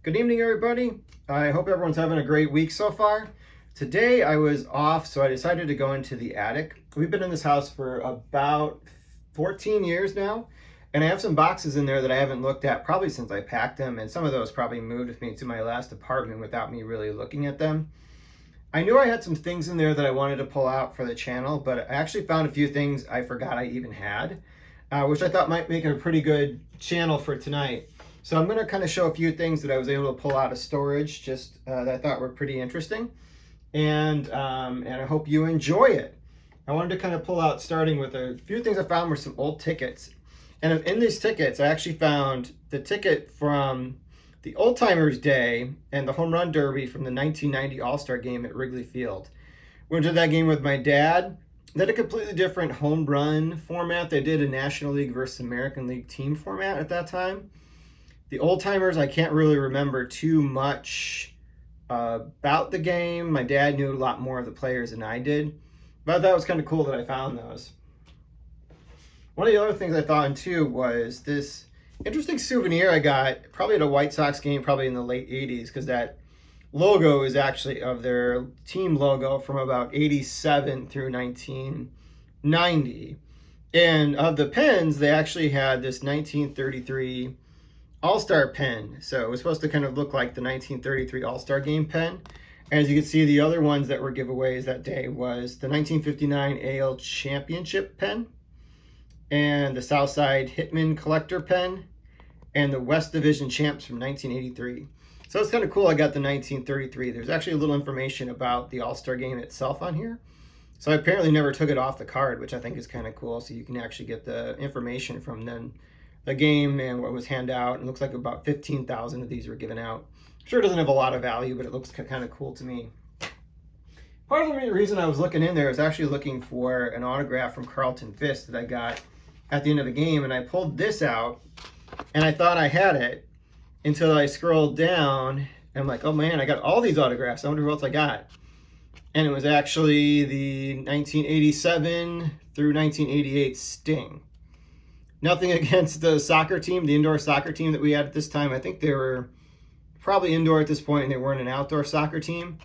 Good evening, everybody. I hope everyone's having a great week so far. Today I was off, so I decided to go into the attic. We've been in this house for about 14 years now, and I have some boxes in there that I haven't looked at probably since I packed them, and some of those probably moved with me to my last apartment without me really looking at them. I knew I had some things in there that I wanted to pull out for the channel, but I actually found a few things I forgot I even had, which I thought might make it a pretty good channel for tonight. So I'm going to kind of show a few things that I was able to pull out of storage, just that I thought were pretty interesting, and I hope you enjoy it. I wanted to kind of pull out, starting with a few things I found were some old tickets, and in these tickets I actually found the ticket from the Old Timers Day and the Home Run Derby from the 1990 All-Star Game at Wrigley Field. Went to that game with my dad. They had a completely different home run format. They did a National League versus American League team format at that time. The Old Timers, I can't really remember too much about the game. My dad knew a lot more of the players than I did, but I thought it was kind of cool that I found those. One of the other things I thought too was this interesting souvenir I got probably at a White Sox game, probably in the late 80s, because that logo is actually of their team logo from about 87 through 1990. And of the pens, they actually had this 1933 All-Star pen. So it was supposed to kind of look like the 1933 All-Star Game pen. As you can see, the other ones that were giveaways that day was the 1959 AL Championship pen, and the Southside Hitman Collector pen, and the West Division Champs from 1983. So it's kind of cool I got the 1933. There's actually a little information about the All-Star Game itself on here. So I apparently never took it off the card, which I think is kind of cool. So you can actually get the information from then the game and what was handed out. It looks like about 15,000 of these were given out. I'm sure it doesn't have a lot of value, but it looks kind of cool to me. Part of the reason I was looking in there is actually looking for an autograph from Carlton Fisk that I got at the end of the game, and I pulled this out and I thought I had it until I scrolled down and I'm like, oh man, I got all these autographs. I wonder what else I got. And it was actually the 1987 through 1988 Sting. Nothing against the soccer team, the indoor soccer team that we had at this time. I think they were probably indoor at this point and they weren't an outdoor soccer team,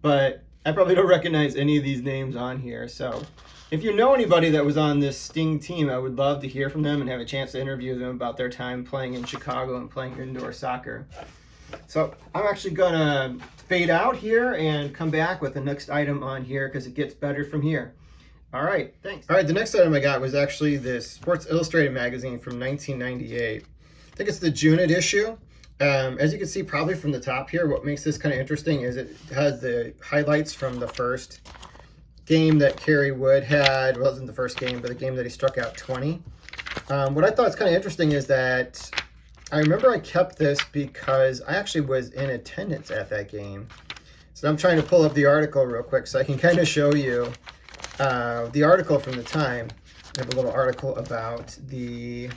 but I probably don't recognize any of these names on here. So if you know anybody that was on this Sting team, I would love to hear from them and have a chance to interview them about their time playing in Chicago and playing indoor soccer. So I'm actually gonna fade out here and come back with the next item on here because it gets better from here. All right, thanks. All right, the next item I got was actually this Sports Illustrated magazine from 1998. I think it's the June issue. As you can see probably from the top here, what makes this kind of interesting is it has the highlights from the first game that Kerry Wood had. Well, it wasn't the first game, but the game that he struck out 20. What I thought was kind of interesting is that I remember I kept this because I actually was in attendance at that game. So I'm trying to pull up the article real quick so I can kind of show you the article from the time. I have a little article about the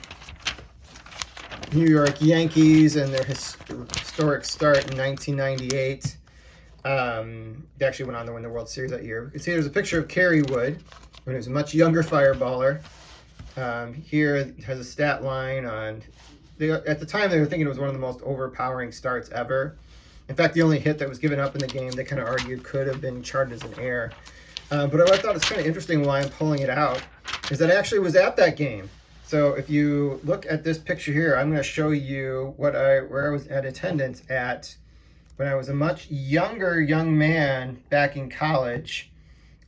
New York Yankees and their historic start in 1998. They actually went on to win the World Series that year. You can see there's a picture of Kerry Wood when he was a much younger fireballer. Here it has a stat line on, at the time they were thinking it was one of the most overpowering starts ever. In fact, the only hit that was given up in the game, they kind of argued could have been charted as an error. But what I thought it's kind of interesting why I'm pulling it out is that I actually was at that game. So if you look at this picture here, I'm going to show you where I was at attendance at when I was a much younger young man back in college.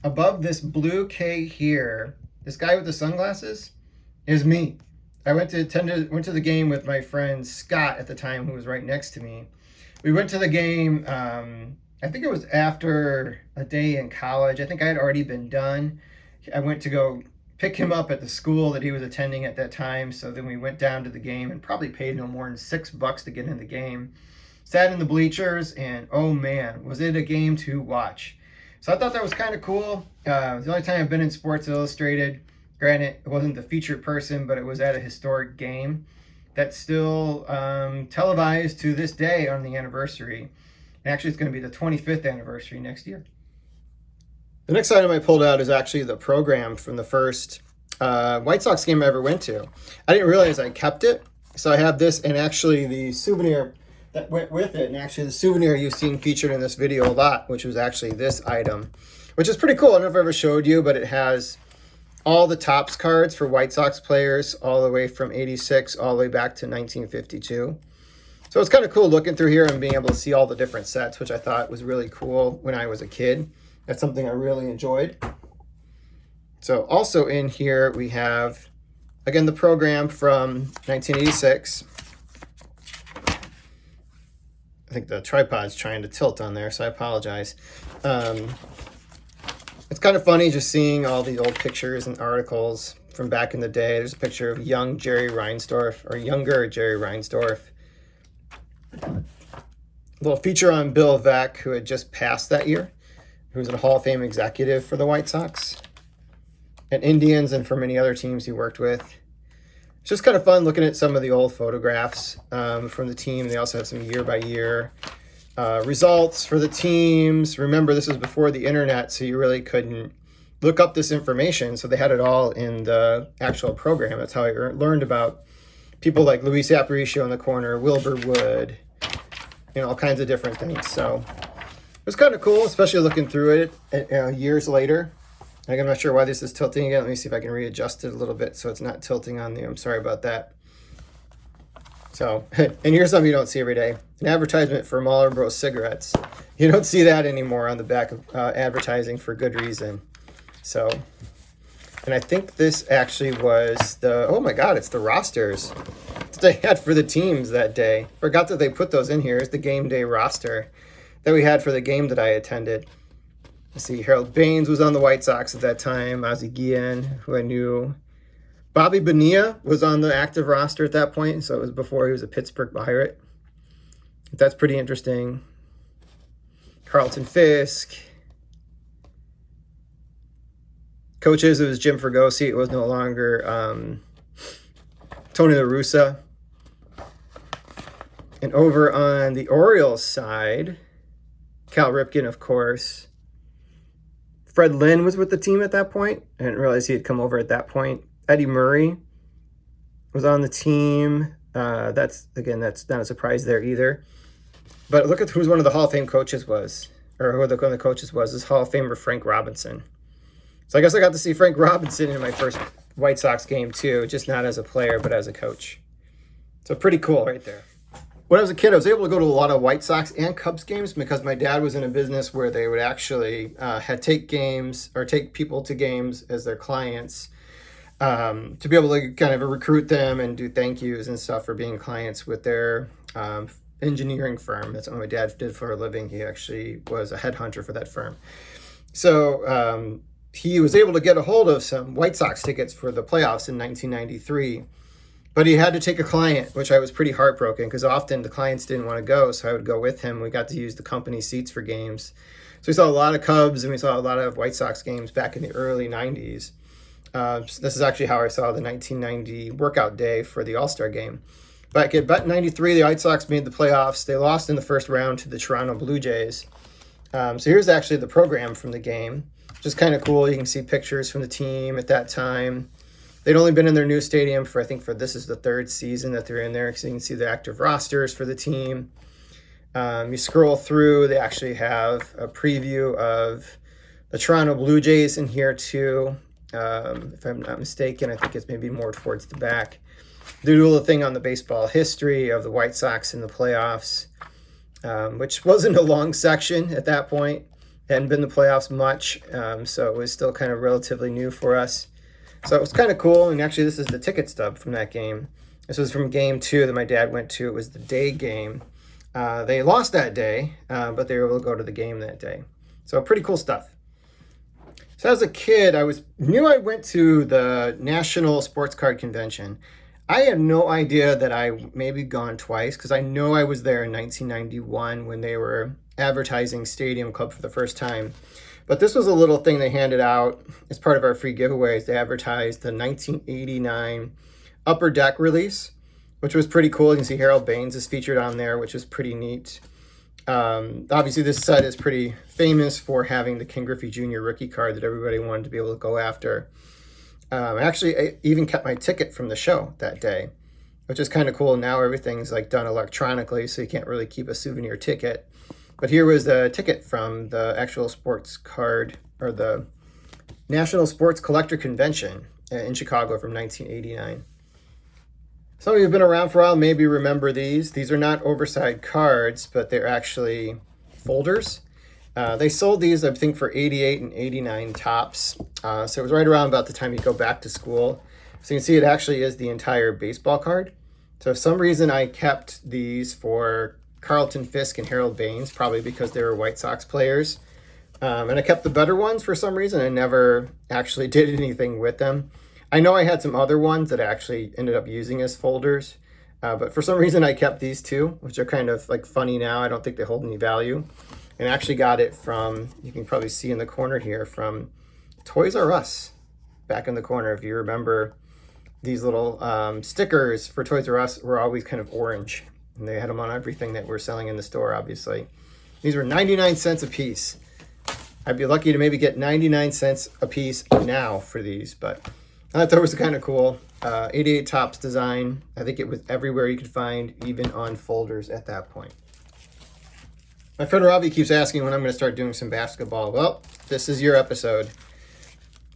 Above this blue K here, this guy with the sunglasses is me. I went to the game with my friend Scott at the time, who was right next to me. We went to the game. I think it was after a day in college. I think I had already been done. I went to go pick him up at the school that he was attending at that time. So then we went down to the game and probably paid no more than $6 to get in the game. Sat in the bleachers and oh man, was it a game to watch. So I thought that was kind of cool. It was the only time I've been in Sports Illustrated. Granted, it wasn't the featured person, but it was at a historic game that's still televised to this day on the anniversary. And actually, it's going to be the 25th anniversary next year. The next item I pulled out is actually the program from the first White Sox game I ever went to. I didn't realize I kept it. So I have this, and actually the souvenir that went with it. And actually the souvenir you've seen featured in this video a lot, which was actually this item, which is pretty cool. I don't know if I ever showed you, but it has all the Topps cards for White Sox players all the way from 86 all the way back to 1952. So it's kind of cool looking through here and being able to see all the different sets, which I thought was really cool when I was a kid. That's something I really enjoyed. So also in here we have, again, the program from 1986. I think the tripod's trying to tilt on there, so I apologize. It's kind of funny just seeing all the old pictures and articles from back in the day. There's a picture of young Jerry Reinsdorf, or younger Jerry Reinsdorf. A little feature on Bill Veeck, who had just passed that year, who was a Hall of Fame executive for the White Sox and Indians, and for many other teams he worked with. It's just kind of fun looking at some of the old photographs from the team. They also have some year-by-year results for the teams. Remember, this was before the internet, so you really couldn't look up this information. So they had it all in the actual program. That's how I learned about people like Luis Aparicio in the corner, Wilbur Wood, all kinds of different things. So it was kind of cool, especially looking through it years later. I'm not sure why this is tilting again. Let me see if I can readjust it a little bit so it's not tilting on you. I'm sorry about that. So, and here's something you don't see every day. An advertisement for Marlboro cigarettes. You don't see that anymore on the back of advertising, for good reason. So, and I think this actually was oh my God, it's the rosters that they had for the teams that day. Forgot that they put those in here. It's the game day roster that we had for the game that I attended. Let's see, Harold Baines was on the White Sox at that time. Ozzie Guillen, who I knew. Bobby Bonilla was on the active roster at that point, so it was before he was a Pittsburgh Pirate. That's pretty interesting. Carlton Fisk. Coaches, it was Jim Fregosi. It was no longer Tony La Russa. And over on the Orioles side, Cal Ripken, of course. Fred Lynn was with the team at that point. I didn't realize he had come over at that point. Eddie Murray was on the team. That's not a surprise there either. But look at who's one of the Hall of Fame coaches was, or who one of the coaches was. This Hall of Famer Frank Robinson. So I guess I got to see Frank Robinson in my first White Sox game too, just not as a player, but as a coach. So pretty cool right there. When I was a kid, I was able to go to a lot of White Sox and Cubs games because my dad was in a business where they would actually take people to games as their clients to be able to kind of recruit them and do thank yous and stuff for being clients with their engineering firm. That's what my dad did for a living. He actually was a headhunter for that firm. So he was able to get a hold of some White Sox tickets for the playoffs in 1993. But he had to take a client, which I was pretty heartbroken because often the clients didn't want to go, so I would go with him. We got to use the company seats for games. So we saw a lot of Cubs and we saw a lot of White Sox games back in the early 90s. This is actually how I saw the 1990 workout day for the All-Star game. Back in 93, the White Sox made the playoffs. They lost in the first round to the Toronto Blue Jays. So here's actually the program from the game, which is kind of cool. You can see pictures from the team at that time. They'd only been in their new stadium for this is the third season that they're in there. So you can see the active rosters for the team. You scroll through, they actually have a preview of the Toronto Blue Jays in here too. If I'm not mistaken, I think it's maybe more towards the back. They do a little thing on the baseball history of the White Sox in the playoffs, which wasn't a long section at that point. Hadn't been in the playoffs much, so it was still kind of relatively new for us. So it was kind of cool, and actually this is the ticket stub from that game. This was from game 2 that my dad went to. It was the day game. They lost that day, but they were able to go to the game that day. So pretty cool stuff. So as a kid, I went to the National Sports Card Convention. I had no idea that I maybe gone twice because I know I was there in 1991 when they were advertising Stadium Club for the first time. But this was a little thing they handed out as part of our free giveaways. They advertised the 1989 Upper Deck release, which was pretty cool. You can see Harold Baines is featured on there, which is pretty neat. Obviously, this set is pretty famous for having the Ken Griffey Jr. rookie card that everybody wanted to be able to go after. Actually, I even kept my ticket from the show that day. which is kind of cool. Now everything's like done electronically, so you can't really keep a souvenir ticket. But here was the ticket from the actual sports card, or the National Sports Collector Convention in Chicago from 1989. Some of you have been around for a while maybe remember these. These are not oversized cards, but they're actually folders. They sold these, I think, for 88 and 89 tops. So it was right around about the time you go back to school. So you can see it actually is the entire baseball card. So for some reason I kept these for Carlton Fisk and Harold Baines, probably because they were White Sox players. And I kept the better ones for some reason. I never actually did anything with them. I know I had some other ones that I actually ended up using as folders, but for some reason I kept these two, which are kind of like funny now. I don't think they hold any value. And I actually got it from, you can probably see in the corner here, from Toys R Us, back in the corner. If you remember, these little stickers for Toys R Us were always kind of orange, and they had them on everything that we're selling in the store, obviously. These were 99 cents a piece. I'd be lucky to maybe get 99 cents a piece now for these, but I thought that was kind of cool. 88 tops design. I think it was everywhere you could find, even on folders at that point. My friend Ravi keeps asking when I'm going to start doing some basketball. Well, this is your episode.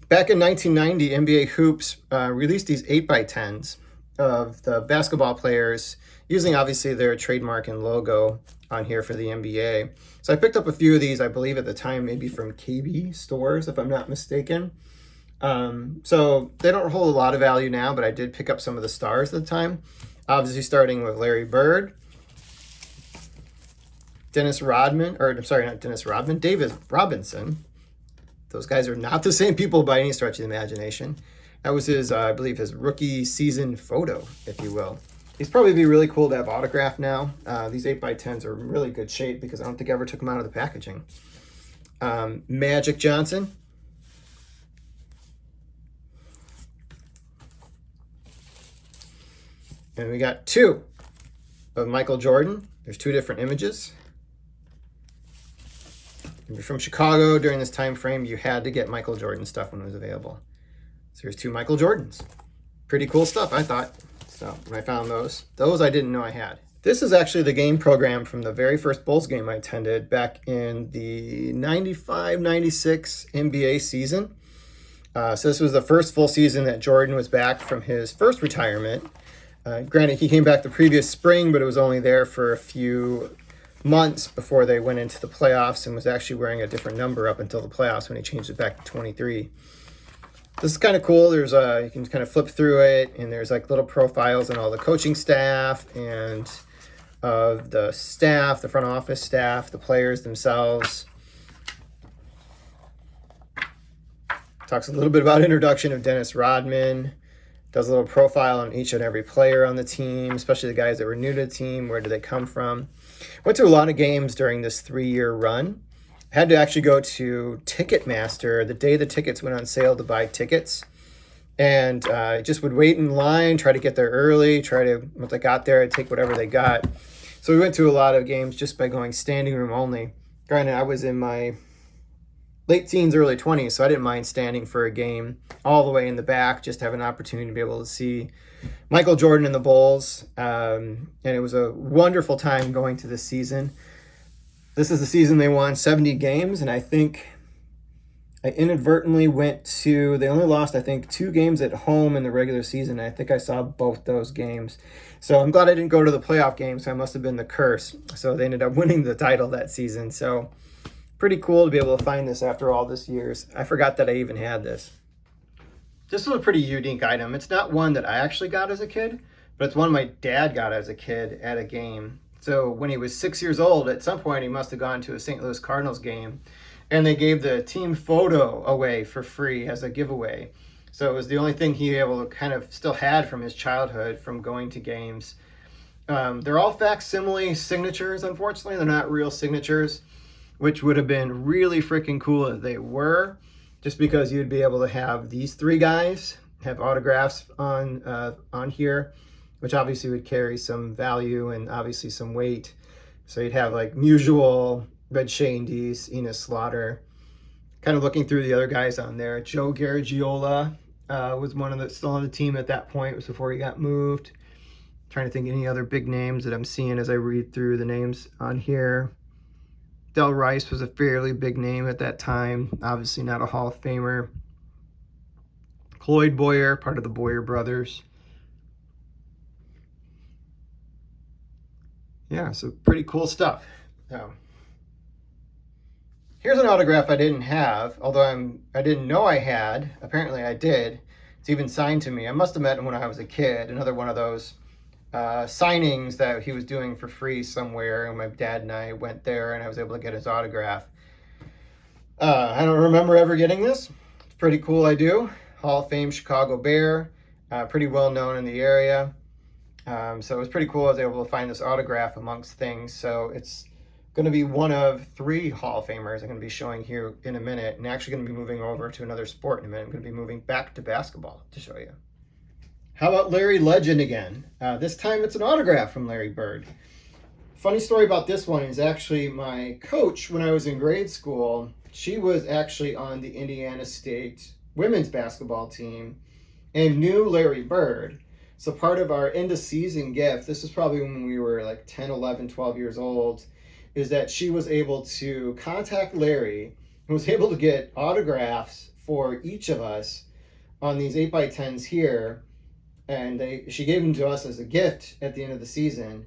Back in 1990, NBA Hoops released these 8x10s of the basketball players, using obviously their trademark and logo on here for the NBA. So I picked up a few of these, I believe at the time, maybe from KB stores, if I'm not mistaken. So they don't hold a lot of value now, but I did pick up some of the stars at the time. Obviously starting with Larry Bird, Dennis Rodman, or I'm sorry, not Dennis Rodman, David Robinson. Those guys are not the same people by any stretch of the imagination. That was his, I believe, his rookie season photo, if you will. These probably be really cool to have autographed now. These 8x10s are in really good shape because I don't think I ever took them out of the packaging. Magic Johnson. And we got two of Michael Jordan. There's two different images. If you're from Chicago during this time frame, you had to get Michael Jordan stuff when it was available. So here's two Michael Jordans. Pretty cool stuff, I thought. So when I found those I didn't know I had. This is actually the game program from the very first Bulls game I attended back in the 95-96 NBA season. So this was the first full season that Jordan was back from his first retirement. Granted, he came back the previous spring, but it was only there for a few months before they went into the playoffs, and was actually wearing a different number up until the playoffs when he changed it back to 23. This is kind of cool. There's you can kind of flip through it, and there's like little profiles on all the coaching staff and the staff, the front office staff, the players themselves. Talks a little bit about introduction of Dennis Rodman. Does a little profile on each and every player on the team, especially the guys that were new to the team. Where did they come from? Went to a lot of games during this 3-year run. Had to actually go to Ticketmaster the day the tickets went on sale to buy tickets. And just would wait in line, try to get there early, once I got there, I'd take whatever they got. So we went to a lot of games just by going standing room only. Granted, I was in my late teens, early 20s, so I didn't mind standing for a game all the way in the back, just to have an opportunity to be able to see Michael Jordan and the Bulls. And it was a wonderful time going to this season. This is the season they won 70 games, and I think I inadvertently they only lost, I think, 2 games at home in the regular season. I think I saw both those games. So I'm glad I didn't go to the playoff game, so I must have been the curse. So they ended up winning the title that season. So pretty cool to be able to find this after all this years. I forgot that I even had this. This was a pretty unique item. It's not one that I actually got as a kid, but it's one my dad got as a kid at a game. So when he was 6 years old, at some point he must have gone to a St. Louis Cardinals game, and they gave the team photo away for free as a giveaway. So it was the only thing he able to kind of still had from his childhood from going to games. They're all facsimile signatures, unfortunately. They're not real signatures, which would have been really freaking cool if they were, just because you'd be able to have these 3 guys have autographs on here, which obviously would carry some value and obviously some weight. So you'd have like Musial, Red Shandies, Enos Slaughter. Kind of looking through the other guys on there. Joe Garagiola was one of the still on the team at that point. It was before he got moved. Trying to think any other big names that I'm seeing as I read through the names on here. Del Rice was a fairly big name at that time, obviously not a Hall of Famer. Cloyd Boyer, part of the Boyer brothers. Yeah, so pretty cool stuff. So, here's an autograph I didn't have, although I didn't know I had. Apparently I did. It's even signed to me. I must have met him when I was a kid. Another one of those signings that he was doing for free somewhere, and my dad and I went there, and I was able to get his autograph. I don't remember ever getting this. It's pretty cool. I do. Hall of Fame Chicago Bear, pretty well known in the area. So it was pretty cool. I was able to find this autograph amongst things. So it's going to be one of 3 Hall of Famers I'm going to be showing here in a minute, and actually going to be moving over to another sport in a minute. I'm going to be moving back to basketball to show you. How about Larry Legend again? This time it's an autograph from Larry Bird. Funny story about this one is actually my coach when I was in grade school. She was actually on the Indiana State women's basketball team and knew Larry Bird. So part of our end of season gift, this was probably when we were like 10, 11, 12 years old, is that she was able to contact Larry and was able to get autographs for each of us on these 8x10s here. And she gave them to us as a gift at the end of the season.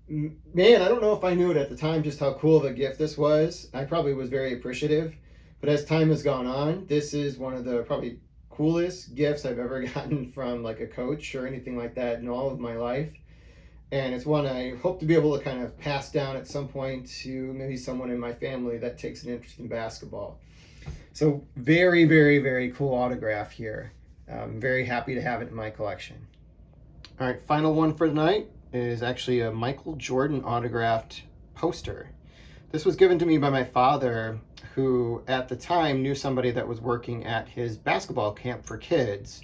Man, I don't know if I knew it at the time just how cool of a gift this was. I probably was very appreciative. But as time has gone on, this is one of the probably coolest gifts I've ever gotten from like a coach or anything like that in all of my life. And it's one I hope to be able to kind of pass down at some point to maybe someone in my family that takes an interest in basketball. So very, very, very cool autograph here. I'm very happy to have it in my collection. All right, final one for tonight is actually a Michael Jordan autographed poster. This was given to me by my father, who at the time knew somebody that was working at his basketball camp for kids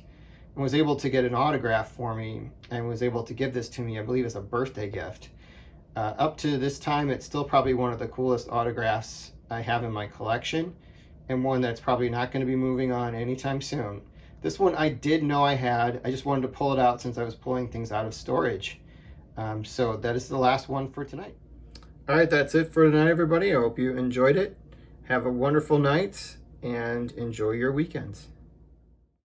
and was able to get an autograph for me and was able to give this to me, I believe, as a birthday gift. Up to this time, it's still probably one of the coolest autographs I have in my collection, and one that's probably not going to be moving on anytime soon. This one I did know I had. I just wanted to pull it out since I was pulling things out of storage. So that is the last one for tonight. All right, that's it for tonight, everybody. I hope you enjoyed it. Have a wonderful night and enjoy your weekends.